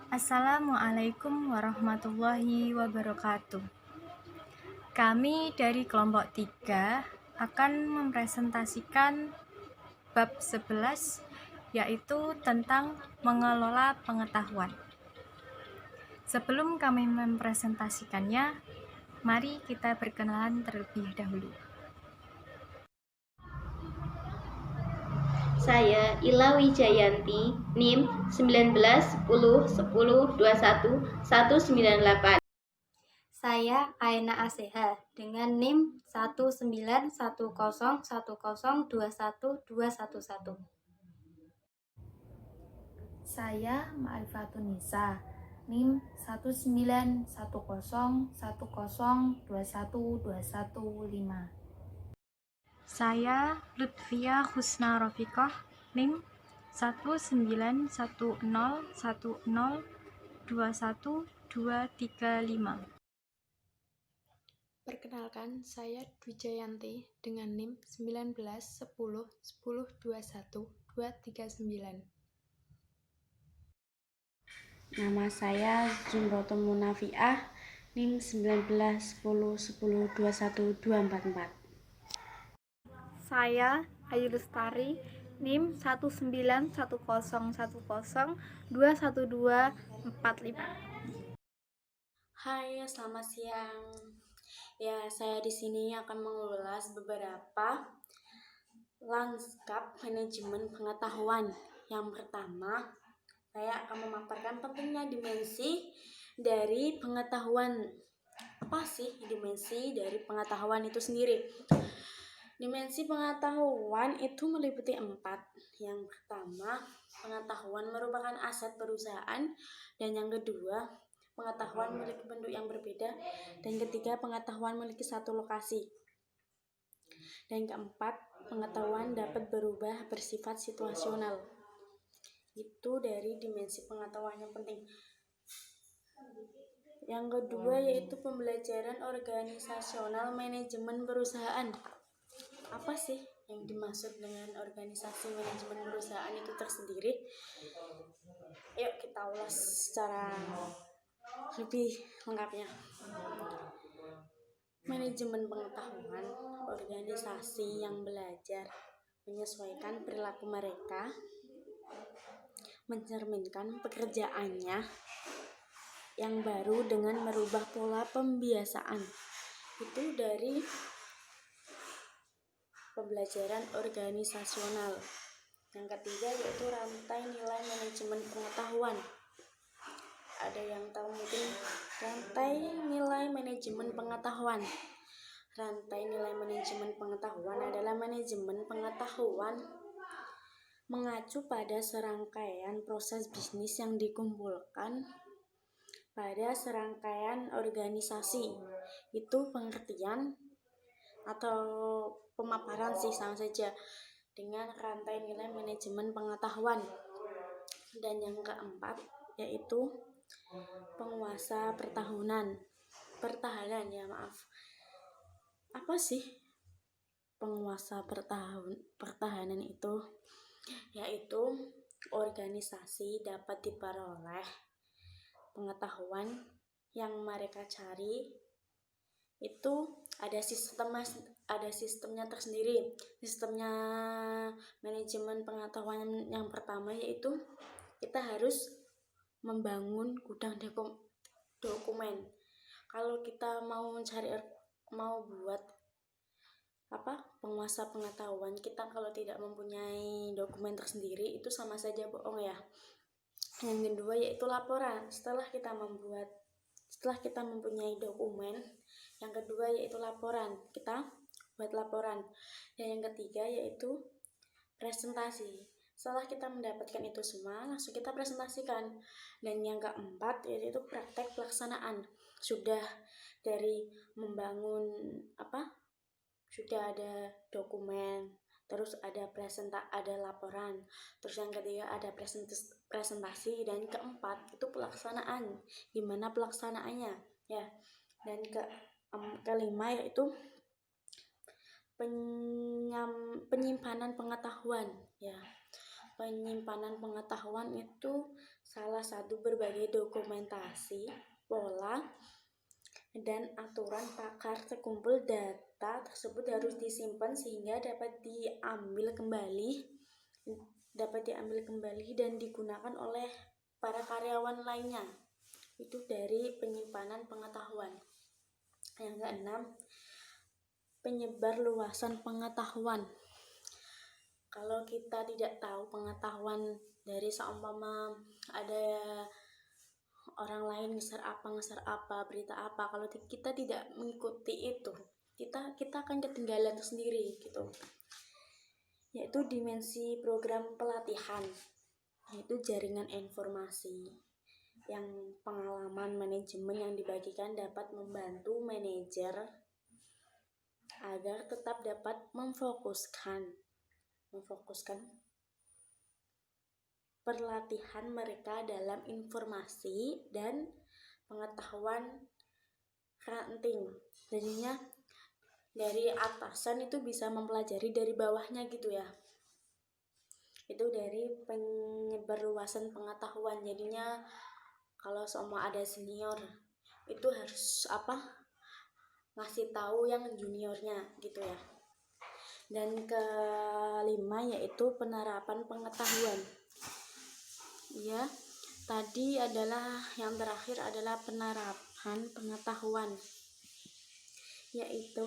Assalamualaikum warahmatullahi wabarakatuh. Kami dari kelompok 3 akan mempresentasikan bab 11, yaitu tentang mengelola pengetahuan. Sebelum kami mempresentasikannya, mari kita berkenalan terlebih dahulu. Saya Ila Wijayanti, NIM 19101021 198. Saya Aina Aseha dengan NIM 1910102121. Saya Ma'rifatun Nisa, NIM 191010212115. Saya Lutfia Husna Rofiqoh, NIM 191010212335. Perkenalkan, saya Dwi Jayanti dengan NIM 191010212339. Nama saya Zumratun Munafiah, NIM 1910102124. Saya Ayu Lestari, NIM 1910102125. Hai, selamat siang. Ya, saya di sini akan mengulas beberapa lanskap manajemen pengetahuan. Yang pertama, saya akan memaparkan pentingnya dimensi dari pengetahuan. Apa sih dimensi dari pengetahuan itu sendiri? Dimensi pengetahuan itu meliputi 4. Yang pertama, pengetahuan merupakan aset perusahaan. Dan yang kedua, pengetahuan memiliki bentuk yang berbeda. Dan ketiga, pengetahuan memiliki satu lokasi. Dan keempat, pengetahuan dapat berubah bersifat situasional. Itu dari dimensi pengetahuan yang penting. Yang kedua yaitu pembelajaran organisasional manajemen perusahaan. Apa sih yang dimaksud dengan organisasi manajemen perusahaan itu tersendiri? Yuk kita ulas secara lebih lengkapnya. Manajemen pengetahuan, organisasi yang belajar menyesuaikan perilaku mereka, mencerminkan pekerjaannya yang baru dengan merubah pola pembiasaan. Itu dari pembelajaran organisasional. Yang ketiga yaitu rantai nilai manajemen pengetahuan. Ada yang tahu mungkin rantai nilai manajemen pengetahuan. Rantai nilai manajemen pengetahuan adalah manajemen pengetahuan mengacu pada serangkaian proses bisnis yang dikumpulkan pada serangkaian organisasi. Itu pengertian atau pemaparan sih sama saja dengan rantai nilai manajemen pengetahuan. Dan yang keempat yaitu penguasa pertahanan. Apa sih penguasa pertahanan itu? Yaitu organisasi dapat diperoleh pengetahuan yang mereka cari itu ada sistemnya tersendiri. Sistemnya manajemen pengetahuan yang pertama yaitu kita harus membangun gudang dokumen. Kalau kita mau buat penguasa pengetahuan, kita kalau tidak mempunyai dokumen tersendiri itu sama saja bohong ya. Yang kedua yaitu laporan. Setelah kita mempunyai dokumen, yang kedua yaitu laporan. Kita buat laporan. Dan yang ketiga yaitu presentasi. Setelah kita mendapatkan itu semua, langsung kita presentasikan. Dan yang keempat yaitu praktek pelaksanaan. Sudah dari membangun sudah ada dokumen, terus ada laporan, terus yang ketiga ada presentasi, dan keempat itu pelaksanaan. Gimana pelaksanaannya ya. Dan kelima yaitu penyimpanan pengetahuan ya. Penyimpanan pengetahuan itu salah satu berbagai dokumentasi, pola, dan aturan pakar terkumpul. Data tersebut harus disimpan sehingga dapat diambil kembali dan digunakan oleh para karyawan lainnya. Itu dari penyimpanan pengetahuan. Yang keenam, penyebar luasan pengetahuan. Kalau kita tidak tahu pengetahuan dari seumpama ada orang lain nge-share apa, berita apa, kalau kita tidak mengikuti itu, kita akan ketinggalan sendiri gitu. Yaitu dimensi program pelatihan, yaitu jaringan informasi. Yang pengalaman manajemen yang dibagikan dapat membantu manajer agar tetap dapat memfokuskan pelatihan mereka dalam informasi dan pengetahuan ranting. Jadinya dari atasan itu bisa mempelajari dari bawahnya gitu ya. Itu dari penyebar luasan pengetahuan. Jadinya kalau semua ada senior itu harus ngasih tahu yang juniornya gitu ya. Dan kelima yaitu penerapan pengetahuan. Ya, tadi adalah yang terakhir adalah penerapan pengetahuan, yaitu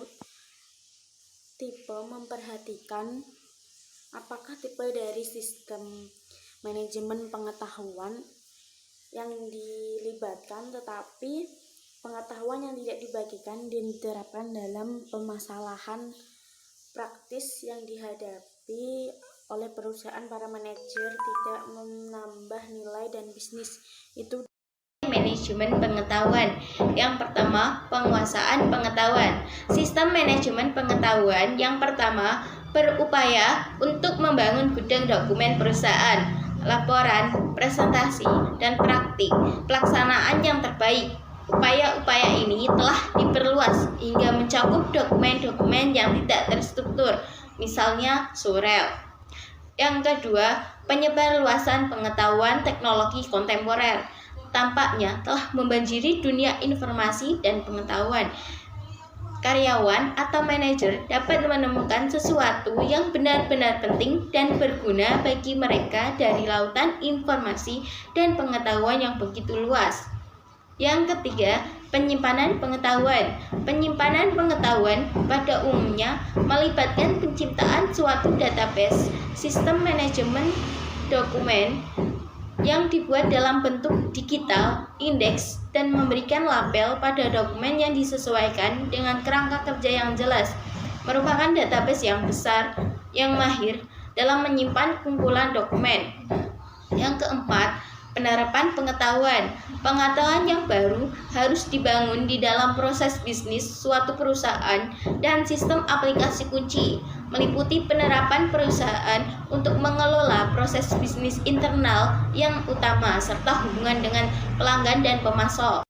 tipe memperhatikan apakah tipe dari sistem manajemen pengetahuan yang dilibatkan, tetapi pengetahuan yang tidak dibagikan dan diterapkan dalam permasalahan praktis yang dihadapi oleh perusahaan. Para manajer tidak menambah nilai dan bisnis. Itu manajemen pengetahuan. Yang pertama, penguasaan pengetahuan. Sistem manajemen pengetahuan yang pertama berupaya untuk membangun gudang dokumen perusahaan, laporan, presentasi, dan praktik pelaksanaan yang terbaik. Upaya-upaya ini telah diperluas hingga mencakup dokumen-dokumen yang tidak terstruktur, misalnya surel. Yang kedua, penyebar luasan pengetahuan teknologi kontemporer tampaknya telah membanjiri dunia informasi dan pengetahuan. Karyawan atau manajer dapat menemukan sesuatu yang benar-benar penting dan berguna bagi mereka dari lautan informasi dan pengetahuan yang begitu luas. Yang ketiga, penyimpanan pengetahuan. Penyimpanan pengetahuan pada umumnya melibatkan penciptaan suatu database, sistem manajemen dokumen yang dibuat dalam bentuk digital, indeks, dan memberikan label pada dokumen yang disesuaikan dengan kerangka kerja yang jelas. Merupakan database yang besar, yang mahir dalam menyimpan kumpulan dokumen. Yang keempat, penerapan pengetahuan. Pengetahuan yang baru harus dibangun di dalam proses bisnis suatu perusahaan dan sistem aplikasi kunci, meliputi penerapan perusahaan untuk mengelola proses bisnis internal yang utama serta hubungan dengan pelanggan dan pemasok.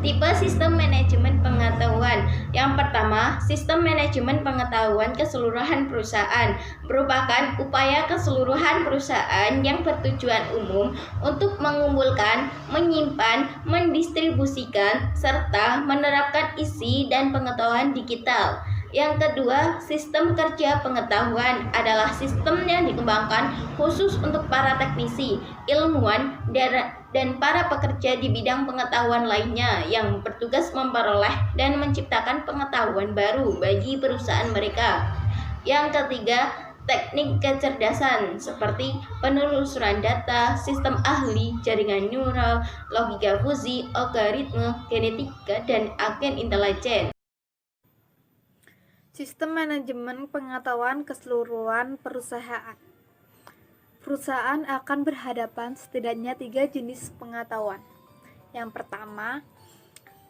Tipe sistem manajemen pengetahuan. Yang pertama, sistem manajemen pengetahuan keseluruhan perusahaan merupakan upaya keseluruhan perusahaan yang bertujuan umum untuk mengumpulkan, menyimpan, mendistribusikan, serta menerapkan isi dan pengetahuan digital. Yang kedua, sistem kerja pengetahuan adalah sistem yang dikembangkan khusus untuk para teknisi, ilmuwan, dan para pekerja di bidang pengetahuan lainnya yang bertugas memperoleh dan menciptakan pengetahuan baru bagi perusahaan mereka. Yang ketiga, teknik kecerdasan seperti penelusuran data, sistem ahli, jaringan neural, logika fusi, algoritme, genetika, dan agen intelijen. Sistem manajemen pengetahuan keseluruhan perusahaan. Perusahaan akan berhadapan setidaknya 3 jenis pengetahuan. Yang pertama,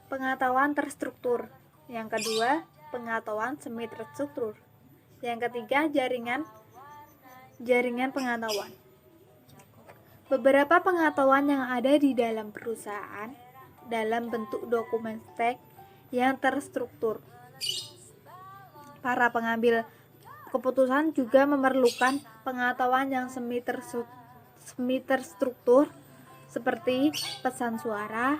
pengetahuan terstruktur. Yang kedua, pengetahuan semi terstruktur. Yang ketiga, jaringan pengetahuan. Beberapa pengetahuan yang ada di dalam perusahaan dalam bentuk dokumen teks yang terstruktur. Para pengambil keputusan juga memerlukan pengetahuan yang semi terstruktur seperti pesan suara,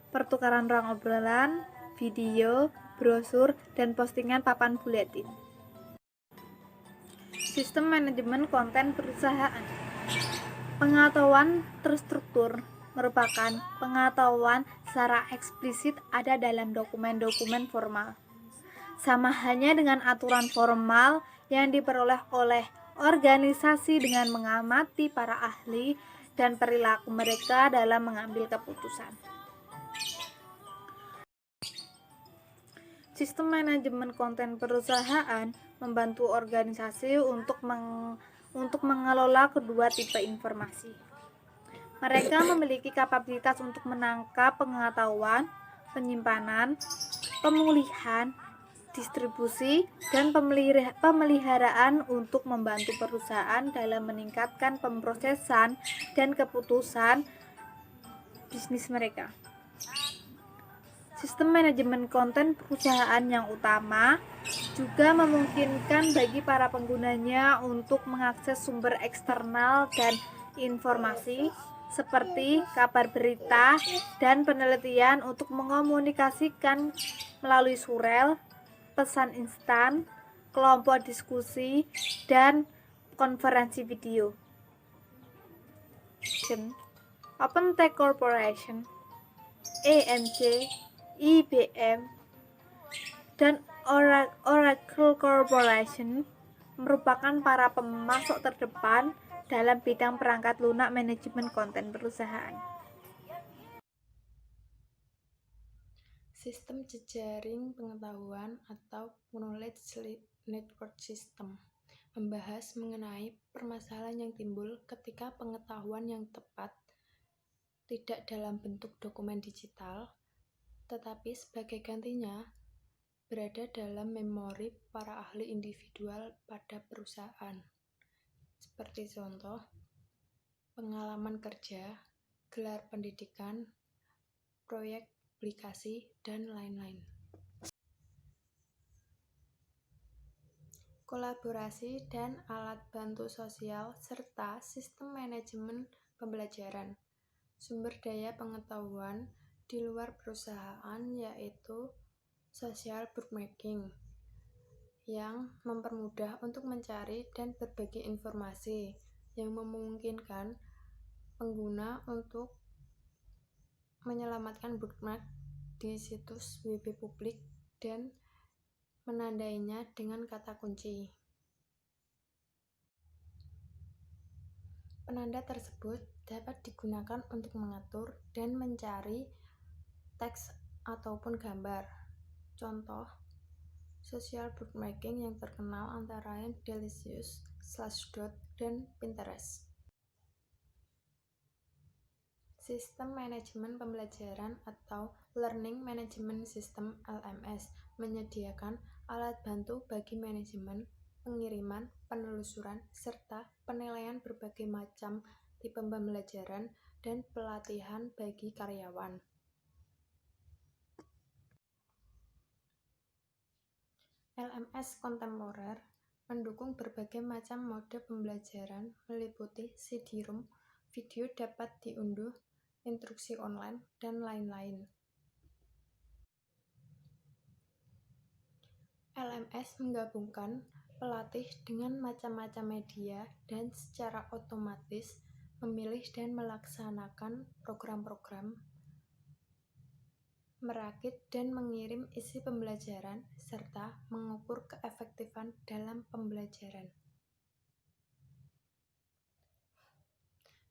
pertukaran ruang obrolan, video, brosur, dan postingan papan buletin. Sistem manajemen konten perusahaan. Pengetahuan terstruktur merupakan pengetahuan secara eksplisit ada dalam dokumen-dokumen formal. Sama halnya dengan aturan formal yang diperoleh oleh organisasi dengan mengamati para ahli dan perilaku mereka dalam mengambil keputusan. Sistem manajemen konten perusahaan membantu organisasi untuk mengelola kedua tipe informasi. Mereka memiliki kapabilitas untuk menangkap pengetahuan, penyimpanan, pemulihan, distribusi, dan pemeliharaan untuk membantu perusahaan dalam meningkatkan pemrosesan dan keputusan bisnis mereka. Sistem manajemen konten perusahaan yang utama juga memungkinkan bagi para penggunanya untuk mengakses sumber eksternal dan informasi seperti kabar berita dan penelitian untuk mengomunikasikan melalui surel, pesan instan, kelompok diskusi, dan konferensi video. Open Tech Corporation, EMC, IBM, dan Oracle Corporation merupakan para pemasok terdepan dalam bidang perangkat lunak manajemen konten perusahaan. Sistem jejaring pengetahuan atau Knowledge Network System membahas mengenai permasalahan yang timbul ketika pengetahuan yang tepat tidak dalam bentuk dokumen digital, tetapi sebagai gantinya berada dalam memori para ahli individual pada perusahaan. Seperti contoh, pengalaman kerja, gelar pendidikan, proyek aplikasi, dan lain-lain. Kolaborasi dan alat bantu sosial serta sistem manajemen pembelajaran. Sumber daya pengetahuan di luar perusahaan yaitu social bookmaking yang mempermudah untuk mencari dan berbagi informasi yang memungkinkan pengguna untuk menyelamatkan bookmark di situs web publik dan menandainya dengan kata kunci. Penanda tersebut dapat digunakan untuk mengatur dan mencari teks ataupun gambar. Contoh, social bookmaking yang terkenal antara lain Delicious, Slashdot, dan Pinterest. Sistem manajemen pembelajaran atau Learning Management System (LMS) menyediakan alat bantu bagi manajemen, pengiriman, penelusuran, serta penilaian berbagai macam tipe pembelajaran dan pelatihan bagi karyawan. LMS kontemporer mendukung berbagai macam mode pembelajaran meliputi CD-ROM, video dapat diunduh, instruksi online, dan lain-lain. LMS menggabungkan pelatih dengan macam-macam media dan secara otomatis memilih dan melaksanakan program-program, merakit dan mengirim isi pembelajaran, serta mengukur keefektifan dalam pembelajaran.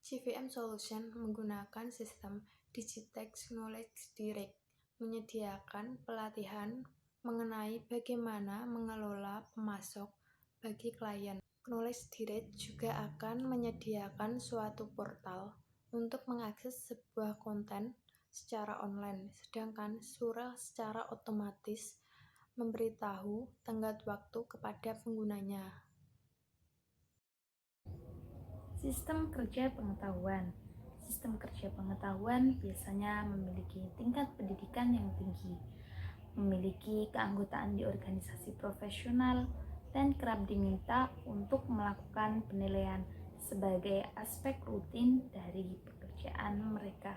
CVM Solution menggunakan sistem Digitex Knowledge Direct, menyediakan pelatihan mengenai bagaimana mengelola pemasok bagi klien. Knowledge Direct juga akan menyediakan suatu portal untuk mengakses sebuah konten secara online, sedangkan surel secara otomatis memberitahu tenggat waktu kepada penggunanya. Sistem kerja pengetahuan. Sistem kerja pengetahuan biasanya memiliki tingkat pendidikan yang tinggi, memiliki keanggotaan di organisasi profesional, dan kerap diminta untuk melakukan penilaian sebagai aspek rutin dari pekerjaan. pekerjaan mereka.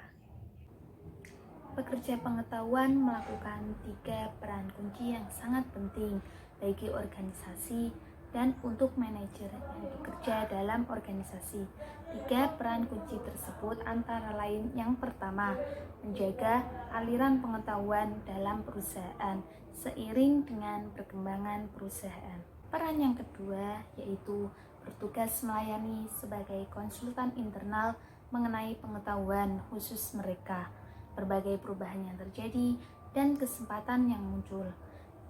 Pekerja pengetahuan melakukan 3 peran kunci yang sangat penting bagi organisasi dan untuk manajer yang bekerja dalam organisasi. 3 peran kunci tersebut antara lain: yang pertama, menjaga aliran pengetahuan dalam perusahaan seiring dengan perkembangan perusahaan. Peran yang kedua yaitu bertugas melayani sebagai konsultan internal mengenai pengetahuan khusus mereka, berbagai perubahan yang terjadi, dan kesempatan yang muncul.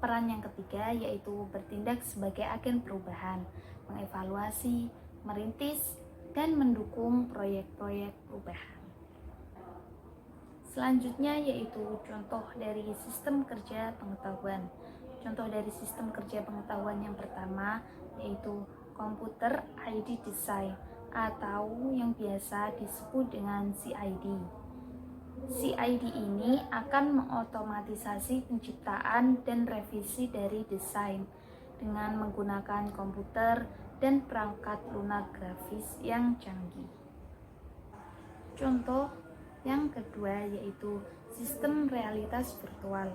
Peran yang ketiga yaitu bertindak sebagai agen perubahan, mengevaluasi, merintis, dan mendukung proyek-proyek perubahan. Selanjutnya yaitu contoh dari sistem kerja pengetahuan. Contoh dari sistem kerja pengetahuan yang pertama yaitu Computer ID Design atau yang biasa disebut dengan CID. CID ini akan mengotomatisasi penciptaan dan revisi dari desain dengan menggunakan komputer dan perangkat lunak grafis yang canggih. Contoh yang kedua yaitu sistem realitas virtual.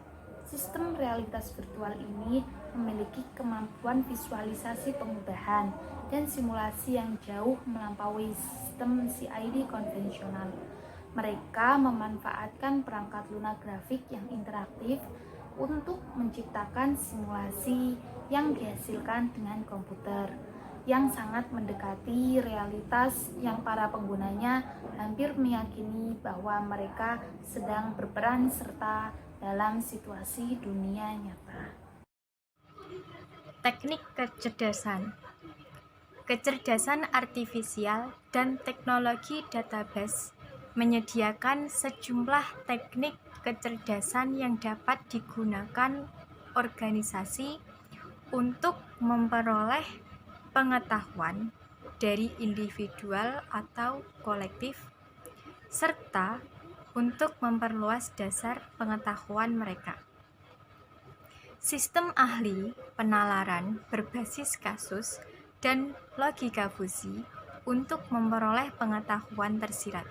Sistem realitas virtual ini memiliki kemampuan visualisasi pengubahan dan simulasi yang jauh melampaui sistem CID konvensional. Mereka memanfaatkan perangkat lunak grafik yang interaktif untuk menciptakan simulasi yang dihasilkan dengan komputer yang sangat mendekati realitas yang para penggunanya hampir meyakini bahwa mereka sedang berperan serta dalam situasi dunia nyata. Teknik kecerdasan. Kecerdasan artifisial dan teknologi database menyediakan sejumlah teknik kecerdasan yang dapat digunakan organisasi untuk memperoleh pengetahuan dari individual atau kolektif, serta untuk memperluas dasar pengetahuan mereka. Sistem ahli penalaran berbasis kasus dan logika fusi untuk memperoleh pengetahuan tersirat.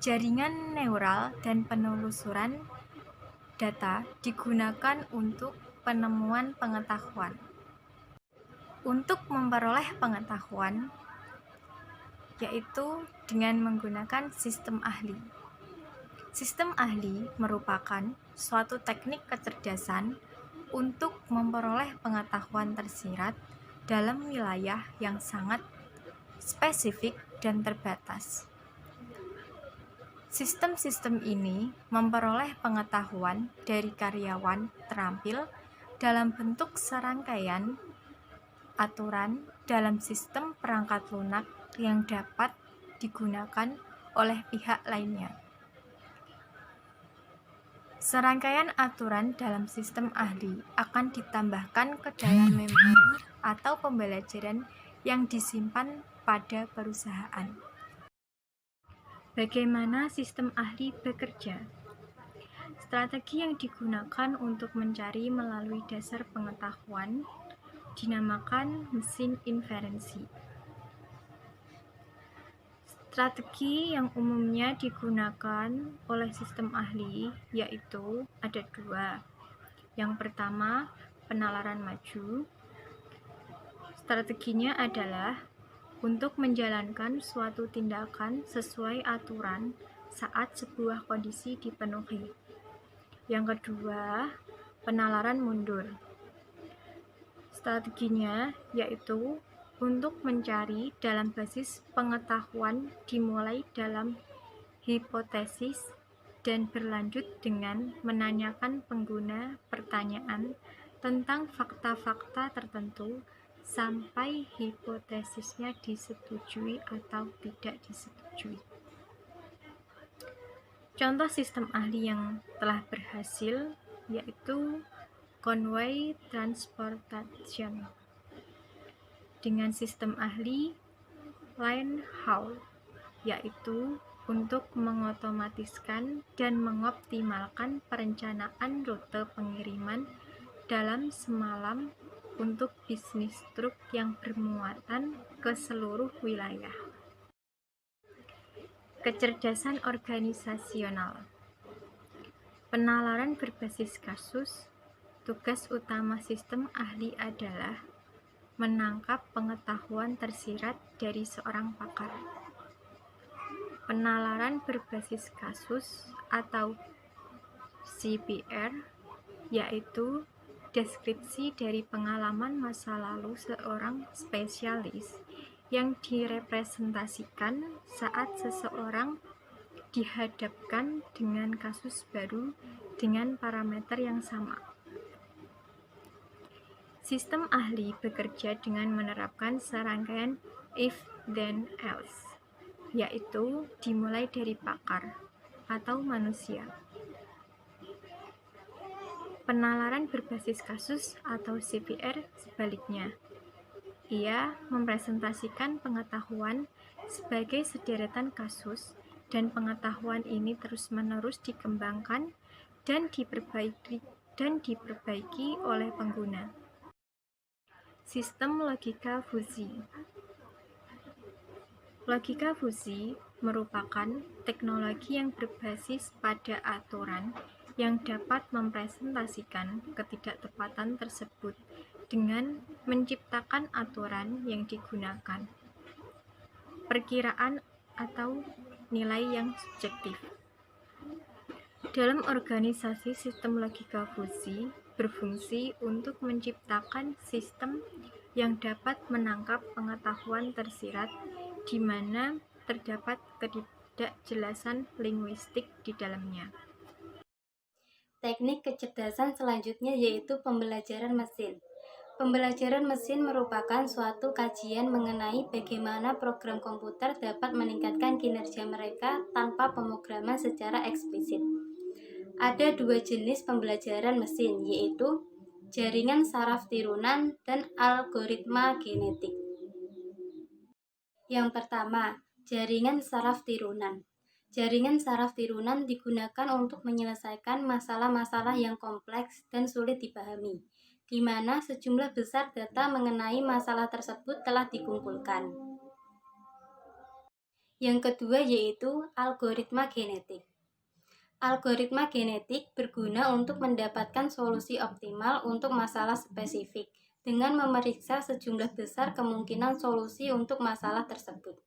Jaringan neural dan penelusuran data digunakan untuk penemuan pengetahuan. Untuk memperoleh pengetahuan, yaitu dengan menggunakan sistem ahli. Sistem ahli merupakan suatu teknik kecerdasan untuk memperoleh pengetahuan tersirat dalam wilayah yang sangat spesifik dan terbatas. Sistem-sistem ini memperoleh pengetahuan dari karyawan terampil dalam bentuk serangkaian aturan dalam sistem perangkat lunak yang dapat digunakan oleh pihak lainnya. Serangkaian aturan dalam sistem ahli akan ditambahkan ke dalam memori atau pembelajaran yang disimpan pada perusahaan. Bagaimana sistem ahli bekerja? Strategi yang digunakan untuk mencari melalui dasar pengetahuan dinamakan mesin inferensi. Strategi yang umumnya digunakan oleh sistem ahli yaitu ada 2. Yang pertama, penalaran maju. Strateginya adalah untuk menjalankan suatu tindakan sesuai aturan saat sebuah kondisi dipenuhi. Yang kedua, penalaran mundur. Strateginya yaitu untuk mencari dalam basis pengetahuan dimulai dalam hipotesis dan berlanjut dengan menanyakan pengguna pertanyaan tentang fakta-fakta tertentu sampai hipotesisnya disetujui atau tidak disetujui. Contoh sistem ahli yang telah berhasil yaitu Conway Transportation. Dengan sistem ahli Linehaul, yaitu untuk mengotomatiskan dan mengoptimalkan perencanaan rute pengiriman dalam semalam untuk bisnis truk yang bermuatan ke seluruh wilayah. Kecerdasan organisasional. Penalaran berbasis kasus. Tugas utama sistem ahli adalah menangkap pengetahuan tersirat dari seorang pakar. Penalaran berbasis kasus atau CPR yaitu deskripsi dari pengalaman masa lalu seorang spesialis yang direpresentasikan saat seseorang dihadapkan dengan kasus baru dengan parameter yang sama. Sistem ahli bekerja dengan menerapkan serangkaian if then else, yaitu dimulai dari pakar atau manusia. Penalaran berbasis kasus atau CPR sebaliknya. Ia mempresentasikan pengetahuan sebagai sederetan kasus dan pengetahuan ini terus-menerus dikembangkan dan diperbaiki oleh pengguna. Sistem logika fusi. Logika fusi merupakan teknologi yang berbasis pada aturan yang dapat mempresentasikan ketidaktepatan tersebut dengan menciptakan aturan yang digunakan. Perkiraan atau nilai yang subjektif. Dalam organisasi, sistem logika fusi berfungsi untuk menciptakan sistem yang dapat menangkap pengetahuan tersirat di mana terdapat ketidakjelasan linguistik di dalamnya. Teknik kecerdasan selanjutnya yaitu pembelajaran mesin. Pembelajaran mesin merupakan suatu kajian mengenai bagaimana program komputer dapat meningkatkan kinerja mereka tanpa pemrograman secara eksplisit. Ada dua jenis pembelajaran mesin, yaitu jaringan saraf tirunan dan algoritma genetik. Yang pertama, jaringan saraf tirunan. Jaringan saraf tirunan digunakan untuk menyelesaikan masalah-masalah yang kompleks dan sulit dipahami, di mana sejumlah besar data mengenai masalah tersebut telah dikumpulkan. Yang kedua yaitu algoritma genetik. Algoritma genetik berguna untuk mendapatkan solusi optimal untuk masalah spesifik dengan memeriksa sejumlah besar kemungkinan solusi untuk masalah tersebut.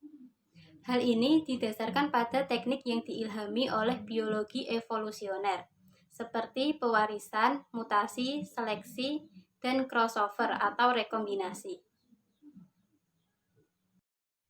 Hal ini didasarkan pada teknik yang diilhami oleh biologi evolusioner, seperti pewarisan, mutasi, seleksi, dan crossover atau rekombinasi.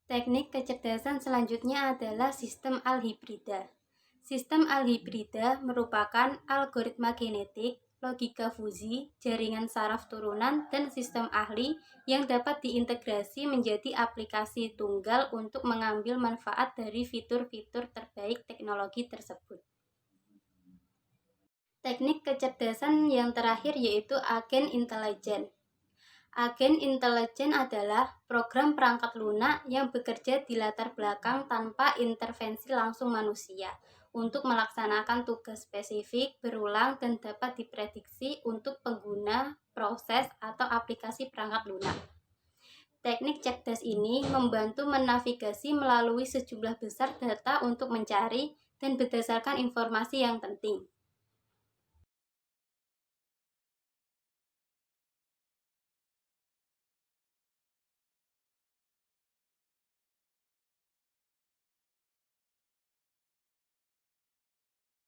Teknik kecerdasan selanjutnya adalah sistem alhibrida. Sistem alhibrida merupakan algoritma genetik, logika fusi, jaringan saraf turunan, dan sistem ahli yang dapat diintegrasi menjadi aplikasi tunggal untuk mengambil manfaat dari fitur-fitur terbaik teknologi tersebut. Teknik kecerdasan yang terakhir yaitu agen intelijen. Agen intelijen adalah program perangkat lunak yang bekerja di latar belakang tanpa intervensi langsung manusia untuk melaksanakan tugas spesifik, berulang, dan dapat diprediksi untuk pengguna, proses, atau aplikasi perangkat lunak. Teknik cerdas ini membantu menavigasi melalui sejumlah besar data untuk mencari dan berdasarkan informasi yang penting.